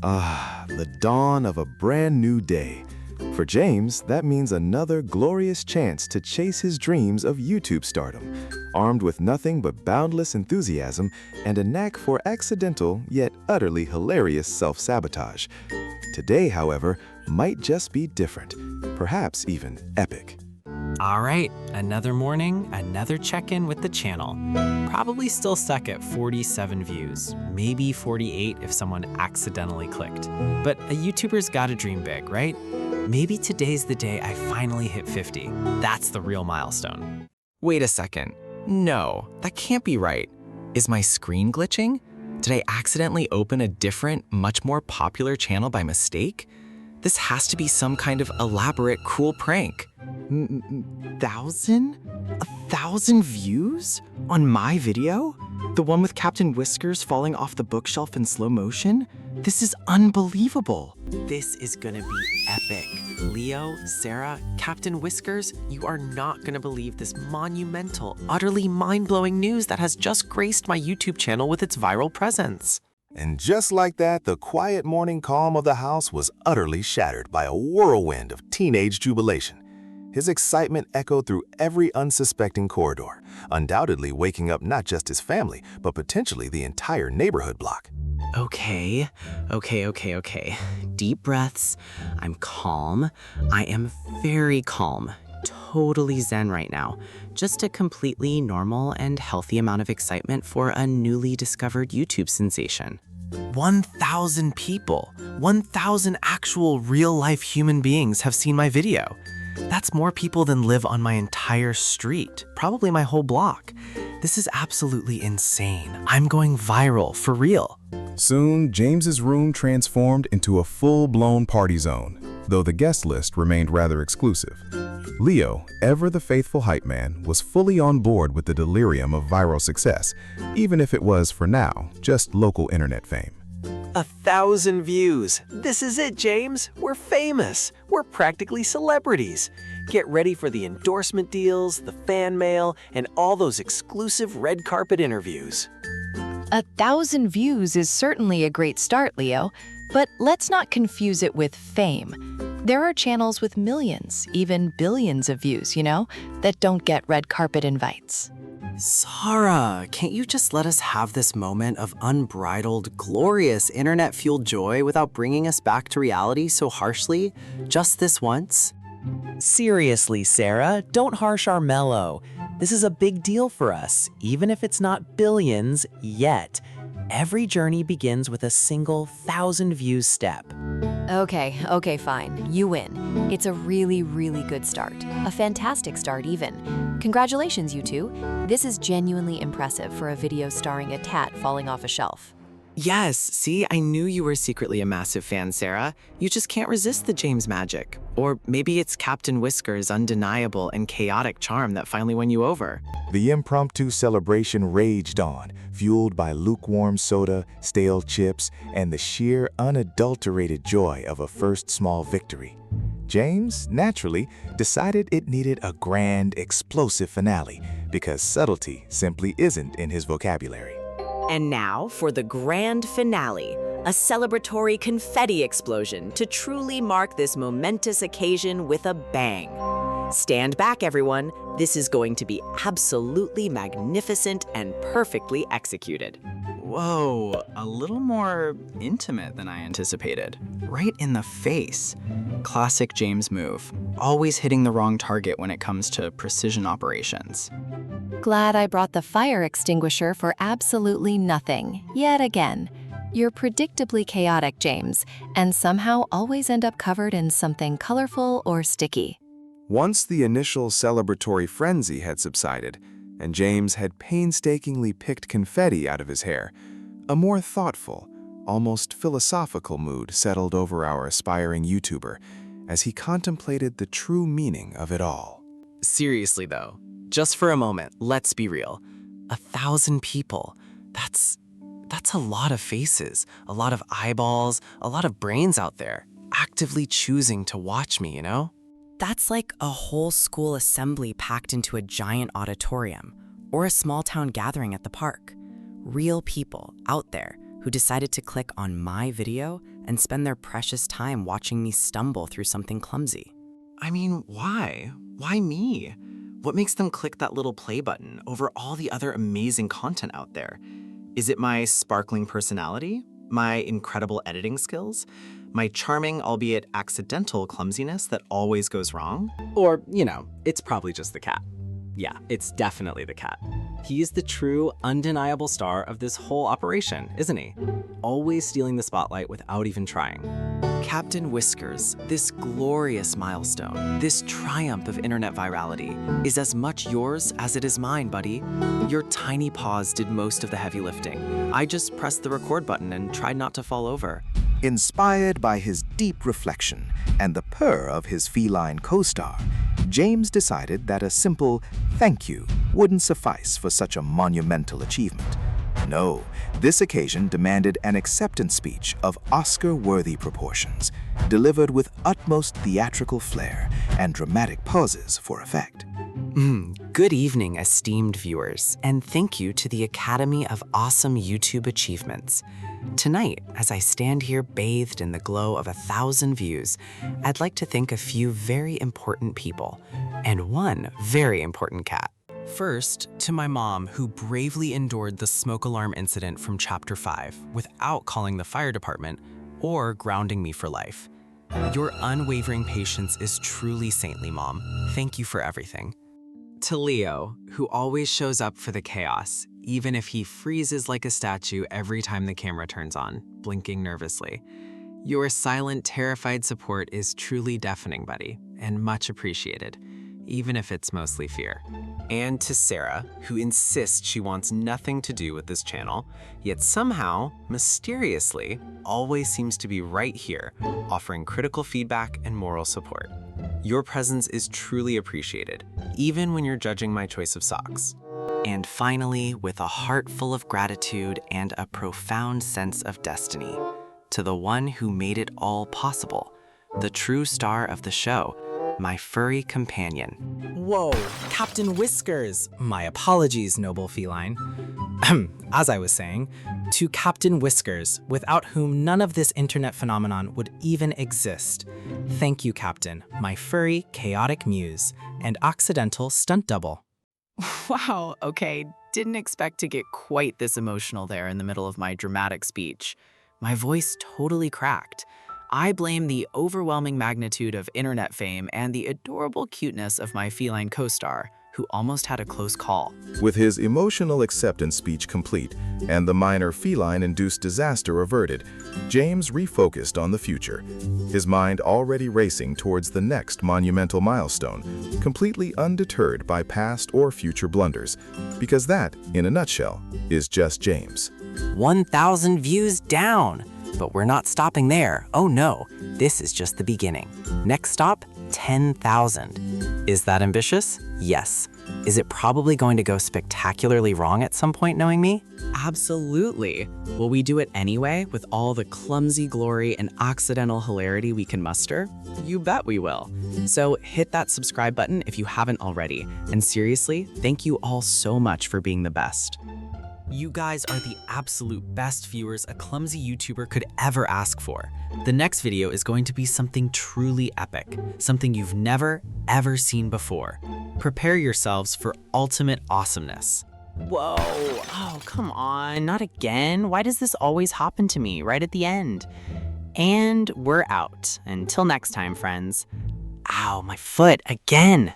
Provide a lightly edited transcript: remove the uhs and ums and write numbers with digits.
Ah, the dawn of a brand new day. For James, that means another glorious chance to chase his dreams of YouTube stardom, armed with nothing but boundless enthusiasm and a knack for accidental yet utterly hilarious self-sabotage. Today, however, might just be different, perhaps even epic. All right, another morning, another check-in with the channel. Probably still stuck at 47 views, maybe 48 if someone accidentally clicked. But a YouTuber's gotta dream big, right? Maybe today's the day I finally hit 50. That's the real milestone. Wait a second. No, that can't be right. Is my screen glitching? Did I accidentally open a different, much more popular channel by mistake? This has to be some kind of elaborate, cruel prank. 1,000 views? On my video? The one with Captain Whiskers falling off the bookshelf in slow motion? This is unbelievable. This is gonna be epic. Leo, Sarah, Captain Whiskers, you are not gonna believe this monumental, utterly mind-blowing news that has just graced my YouTube channel with its viral presence. And just like that, the quiet morning calm of the house was utterly shattered by a whirlwind of teenage jubilation. His excitement echoed through every unsuspecting corridor, undoubtedly waking up not just his family, but potentially the entire neighborhood block. Okay. Deep breaths. I'm calm. I am very calm. Totally zen right now. Just a completely normal and healthy amount of excitement for a newly discovered YouTube sensation. 1,000 people, 1,000 actual real-life human beings have seen my video. That's more people than live on my entire street, probably my whole block. This is absolutely insane. I'm going viral, for real. Soon, James's room transformed into a full-blown party zone, though the guest list remained rather exclusive. Leo, ever the faithful hype man, was fully on board with the delirium of viral success, even if it was, for now, just local internet fame. 1,000 views. This is it, James. We're famous. We're practically celebrities. Get ready for the endorsement deals, the fan mail, and all those exclusive red carpet interviews. 1,000 views is certainly a great start, Leo, but let's not confuse it with fame. There are channels with millions, even billions of views, that don't get red carpet invites. Sarah, can't you just let us have this moment of unbridled, glorious internet-fueled joy without bringing us back to reality so harshly? Just this once? Seriously, Sarah, don't harsh our mellow. This is a big deal for us, even if it's not billions yet. Every journey begins with a single 1,000 views step. Okay, fine. You win. It's a really, really good start. A fantastic start, even. Congratulations, you two. This is genuinely impressive for a video starring a tat falling off a shelf. Yes, see, I knew you were secretly a massive fan, Sarah. You just can't resist the James magic. Or maybe it's Captain Whiskers' undeniable and chaotic charm that finally won you over. The impromptu celebration raged on, fueled by lukewarm soda, stale chips, and the sheer, unadulterated joy of a first small victory. James, naturally, decided it needed a grand, explosive finale, because subtlety simply isn't in his vocabulary. And now for the grand finale, a celebratory confetti explosion to truly mark this momentous occasion with a bang. Stand back, everyone. This is going to be absolutely magnificent and perfectly executed. Whoa, a little more intimate than I anticipated. Right in the face. Classic James move. Always hitting the wrong target when it comes to precision operations. Glad I brought the fire extinguisher for absolutely nothing, yet again. You're predictably chaotic, James, and somehow always end up covered in something colorful or sticky. Once the initial celebratory frenzy had subsided, and James had painstakingly picked confetti out of his hair, a more thoughtful, almost philosophical mood settled over our aspiring YouTuber as he contemplated the true meaning of it all. Seriously though, just for a moment, let's be real. 1,000 people, that's a lot of faces, a lot of eyeballs, a lot of brains out there, actively choosing to watch me, That's like a whole school assembly packed into a giant auditorium, or a small town gathering at the park. Real people out there who decided to click on my video and spend their precious time watching me stumble through something clumsy. I mean, why? Why me? What makes them click that little play button over all the other amazing content out there? Is it my sparkling personality? My incredible editing skills? My charming, albeit accidental clumsiness that always goes wrong? Or, it's probably just the cat. Yeah, it's definitely the cat. He's the true, undeniable star of this whole operation, isn't he? Always stealing the spotlight without even trying. Captain Whiskers, this glorious milestone, this triumph of internet virality, is as much yours as it is mine, buddy. Your tiny paws did most of the heavy lifting. I just pressed the record button and tried not to fall over. Inspired by his deep reflection and the purr of his feline co-star, James decided that a simple thank you wouldn't suffice for such a monumental achievement. No, this occasion demanded an acceptance speech of Oscar-worthy proportions, delivered with utmost theatrical flair and dramatic pauses for effect. Good evening, esteemed viewers, and thank you to the Academy of Awesome YouTube Achievements. Tonight, as I stand here bathed in the glow of 1,000 views, I'd like to thank a few very important people, and one very important cat. First, to my mom, who bravely endured the smoke alarm incident from Chapter 5 without calling the fire department or grounding me for life. Your unwavering patience is truly saintly, Mom. Thank you for everything. To Leo, who always shows up for the chaos, even if he freezes like a statue every time the camera turns on, blinking nervously. Your silent, terrified support is truly deafening, buddy, and much appreciated, even if it's mostly fear. And to Sarah, who insists she wants nothing to do with this channel, yet somehow, mysteriously, always seems to be right here, offering critical feedback and moral support. Your presence is truly appreciated, even when you're judging my choice of socks. And finally, with a heart full of gratitude and a profound sense of destiny, to the one who made it all possible, the true star of the show, my furry companion. Whoa, Captain Whiskers! My apologies, noble feline. As I was saying, to Captain Whiskers, without whom none of this internet phenomenon would even exist. Thank you, Captain, my furry, chaotic muse, and accidental stunt double. Wow, okay, didn't expect to get quite this emotional there in the middle of my dramatic speech. My voice totally cracked. I blame the overwhelming magnitude of internet fame and the adorable cuteness of my feline co-star, who almost had a close call. With his emotional acceptance speech complete and the minor feline-induced disaster averted, James refocused on the future, his mind already racing towards the next monumental milestone, completely undeterred by past or future blunders, because that, in a nutshell, is just James. 1,000 views down! But we're not stopping there. Oh no, this is just the beginning. Next stop, 10,000. Is that ambitious? Yes. Is it probably going to go spectacularly wrong at some point, knowing me? Absolutely. Will we do it anyway with all the clumsy glory and accidental hilarity we can muster? You bet we will. So hit that subscribe button if you haven't already. And seriously, thank you all so much for being the best. You guys are the absolute best viewers a clumsy YouTuber could ever ask for. The next video is going to be something truly epic, something you've never, ever seen before. Prepare yourselves for ultimate awesomeness. Whoa, oh, come on, not again. Why does this always happen to me right at the end? And we're out. Until next time, friends. Ow, my foot again.